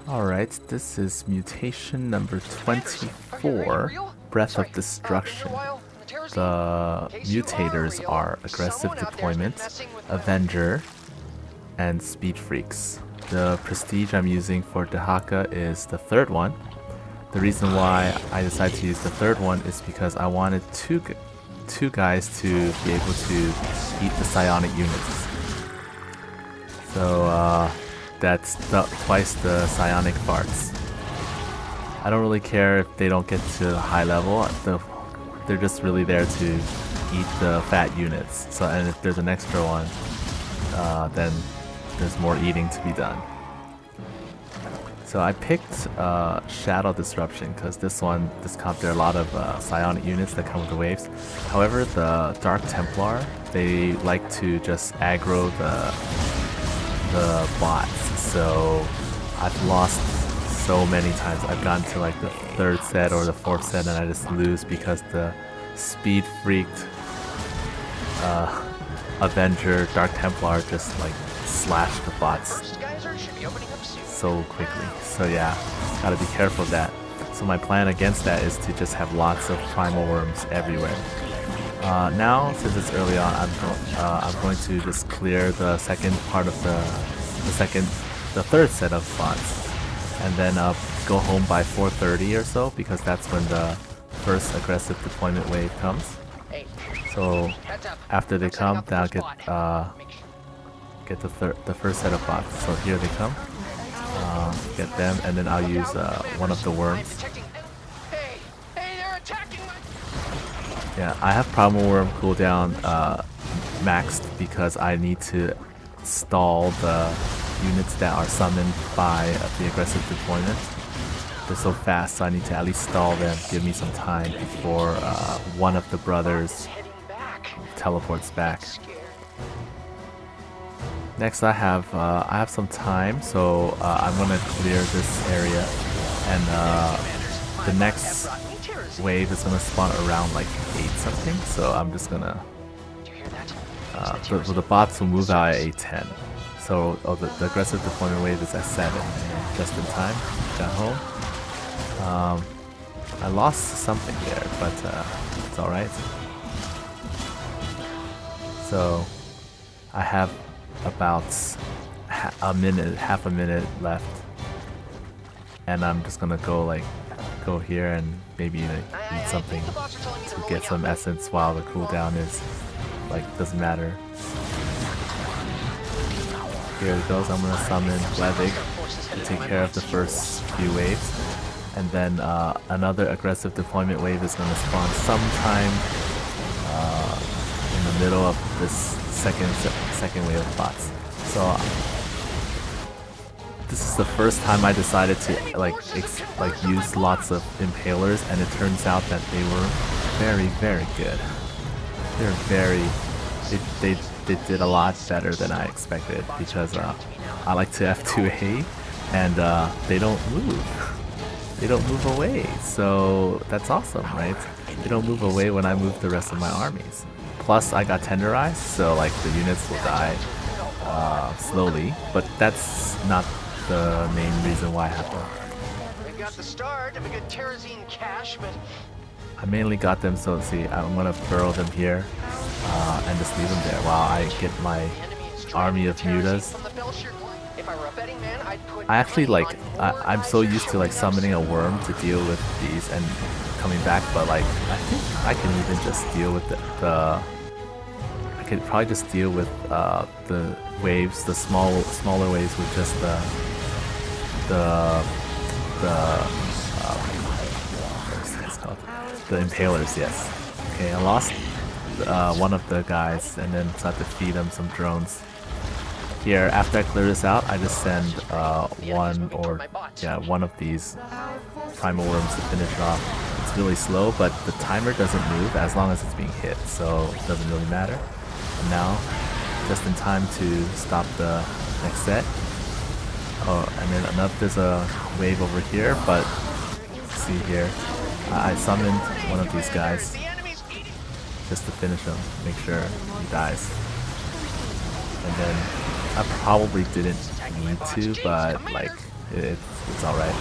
Alright, this is mutation number 24, Breath of Destruction. The mutators are Aggressive Deployment, Avenger, and Speed Freaks. The prestige I'm using for Dehaka is the third one. The reason why I decided to use the third one is because I wanted two guys to be able to eat the psionic units. So that's twice the psionic parts. I don't really care if they don't get to high level. They're just really there to eat the fat units. So, and if there's an extra one, then there's more eating to be done. So I picked Shadow Disruption because this comp, there are a lot of psionic units that come with the waves. However, the Dark Templar, they like to just aggro the bots. So I've lost so many times. I've gotten to like the third set or the fourth set and I just lose because the speed freaked Avenger Dark Templar just like slash the bots so quickly. So yeah, gotta be careful of that. So my plan against that is to just have lots of primal worms everywhere. Now, since it's early on, I'm going to just clear the second part of the third set of bots, and then go home by 4:30 or so, because that's when the first aggressive deployment wave comes. So after they come, then I'll get the first set of bots. So here they come. Get them, and then I'll use one of the worms. Yeah, I have Primal Worm cooldown maxed because I need to stall the units that are summoned by the aggressive deployment. They're so fast, so I need to at least stall them, give me some time before one of the brothers teleports back. Next I have some time, so I'm gonna clear this area, and the next wave is gonna spawn around like 8 something, so I'm just gonna the bots will move out at 8:10. So the aggressive deployment wave is at 7, just in time. Got home. I lost something there, but it's alright. So I have about half a minute left, and I'm just gonna go here and maybe eat something to get some essence while the cooldown is doesn't matter. Here it goes. I'm gonna summon Levig to take care of the first few waves, and then another aggressive deployment wave is gonna spawn sometime in the middle of this second wave of bots. So this is the first time I decided to use lots of impalers, and it turns out that they were very, very good. They did a lot better than I expected, because I like to F2A and they don't move. They don't move away, so that's awesome, right? They don't move away when I move the rest of my armies. Plus I got tenderized, so like the units will die slowly, but that's not the main reason why it happened. We've got the start of a good Terrazine cache, but I mainly got them, so see, I'm gonna burrow them here and just leave them there while I get my army of mutas. I actually I'm so used to summoning a worm to deal with these and coming back, but I think I can even just deal with I could probably just deal with the waves, the smaller waves, with just the impalers. Yes. Okay, I lost one of the guys, and then so I have to feed him some drones. Here, after I clear this out, I just send one of these primal worms to finish it off. It's really slow, but the timer doesn't move as long as it's being hit, so it doesn't really matter. And now, just in time to stop the next set. Oh, and then there's a wave over here, but see here, I summoned one of these guys just to finish him, make sure he dies. And then I probably didn't need to, but It's alright.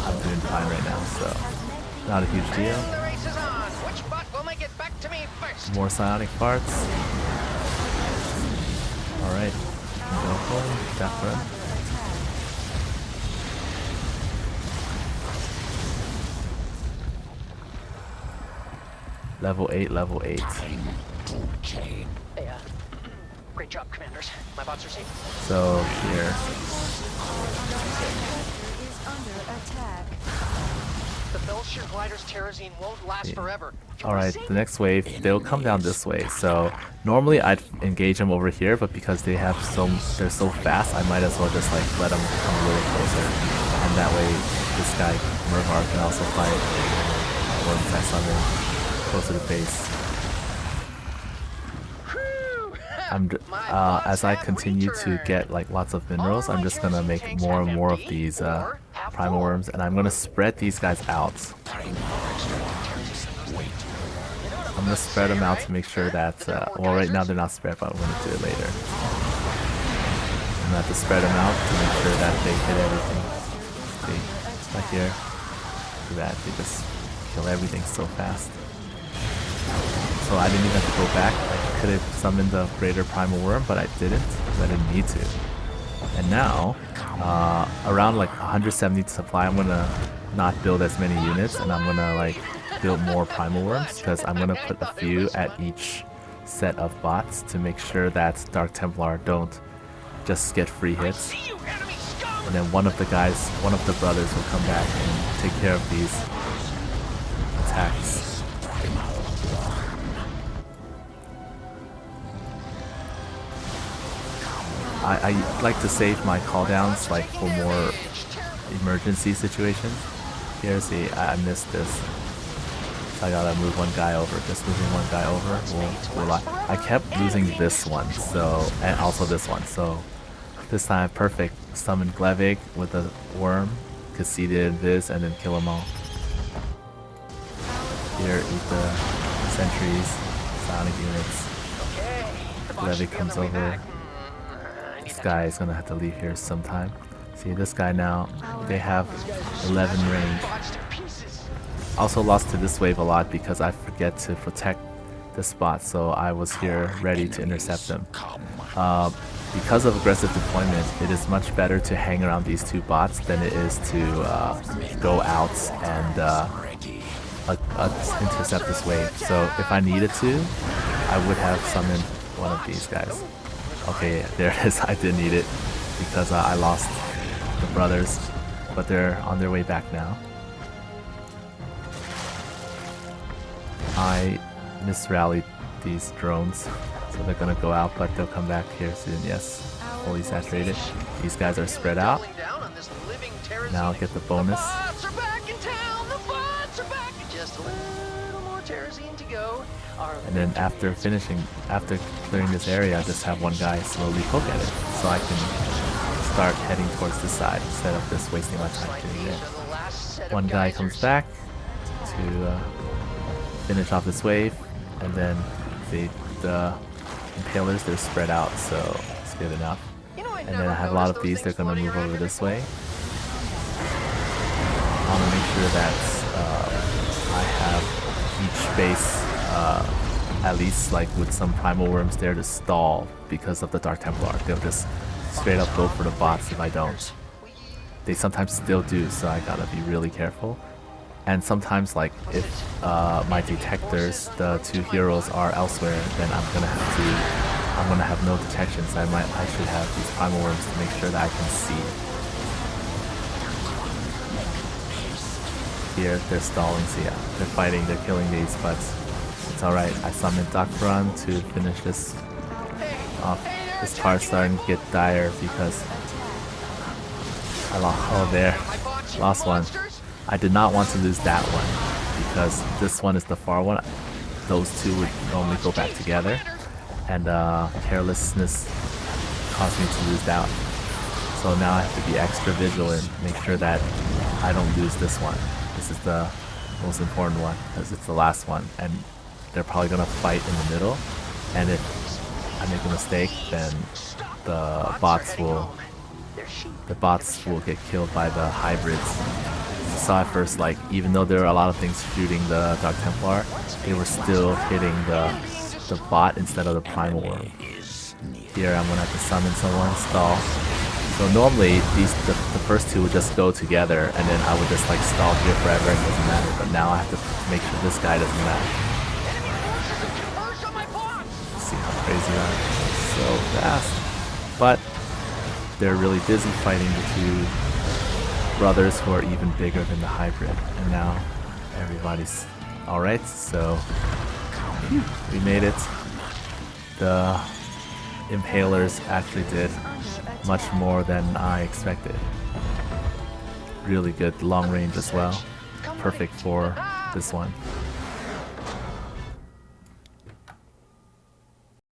I'm doing fine right now, so not a huge deal. And the race is on. Which bot will make it back to me first? More psionic farts. Alright, go home, death run. Level 8, level 8. Hey, great job, commanders. My bots are safe. So here, The Belcher Glider's Terrazine won't last forever. alright, the next wave, they'll come down this way. So normally I'd engage them over here, but because they're so fast, I might as well just like let them come a little closer. And that way, this guy, Murvar, can also fight worms I summon closer to base. As I continue to get like lots of minerals, I'm just gonna make more and more of these primal worms, and I'm gonna spread these guys out. I'm gonna spread them out to make sure that, well, right now they're not spread, but I'm gonna do it later. I'm gonna have to spread them out to make sure that they hit everything. See, right here, look at that, they just kill everything so fast. So I didn't even have to go back. I could have summoned the greater primal worm, but I didn't. I didn't need to. And now, around like 170 supply, I'm gonna not build as many units, and I'm gonna like build more primal worms, because I'm gonna put a few at each set of bots to make sure that Dark Templar don't just get free hits. And then one of the brothers will come back and take care of these attacks. I like to save my cooldowns like for more emergency situations. Here, see, I missed this. So I gotta move one guy over. Just moving one guy over. I kept losing this one, so, and also this one. So this time, perfect. Summon Glevig with a worm, conceded Invis, and then kill them all. Here, eat the sentries, psionic units. Glevig comes over. This guy is gonna have to leave here sometime. See, this guy now, they have 11 range. Also lost to this wave a lot because I forget to protect the spot, so I was here ready to intercept them. Because of aggressive deployment, it is much better to hang around these two bots than it is to go out and intercept this wave. So if I needed to, I would have summoned one of these guys. Okay, there it is. I did need it because I lost the brothers, but they're on their way back now. I misrallied these drones, so they're gonna go out, but they'll come back here soon. Yes, fully saturated. These guys are spread out. Now I'll get the bonus. And then after clearing this area, I just have one guy slowly poke at it, so I can start heading towards this side instead of just wasting my time doing it. One guy comes back to finish off this wave, and then the impalers, they're spread out, so it's good enough. And then I have a lot of these, they're gonna move over this way. I want to make sure that I have each base at least like with some primal worms there to stall because of the Dark Templar. They'll just straight up go for the bots if I don't. They sometimes still do, so I gotta be really careful. And sometimes, like, if my detectors, the two heroes, are elsewhere, then I'm gonna have no detections. I should have these primal worms to make sure that I can see. Here, they're stalling, so yeah, they're fighting, they're killing these, but it's alright. I summoned Dakran to finish this off. This part's starting to get dire because I lost one. I did not want to lose that one because this one is the far one. Those two would normally go back together, and carelessness caused me to lose that one. So now I have to be extra vigilant, make sure that I don't lose this one. This is the most important one because it's the last one, and they're probably gonna fight in the middle. And if I make a mistake, then the bots will the bots will get killed by the hybrids. Saw at first, like, even though there are a lot of things shooting the Dark Templar, they were still hitting the bot instead of the Primal Worm. Here I'm gonna have to summon someone, stall. So normally the first two would just go together and then I would just like stall here forever and it doesn't matter, but now I have to make sure this guy doesn't matter. See how crazy that is. So fast. But they're really busy fighting the two brothers who are even bigger than the hybrid. And now everybody's alright, so we made it. The Impalers actually did much more than I expected. Really good long range as well. Perfect for this one.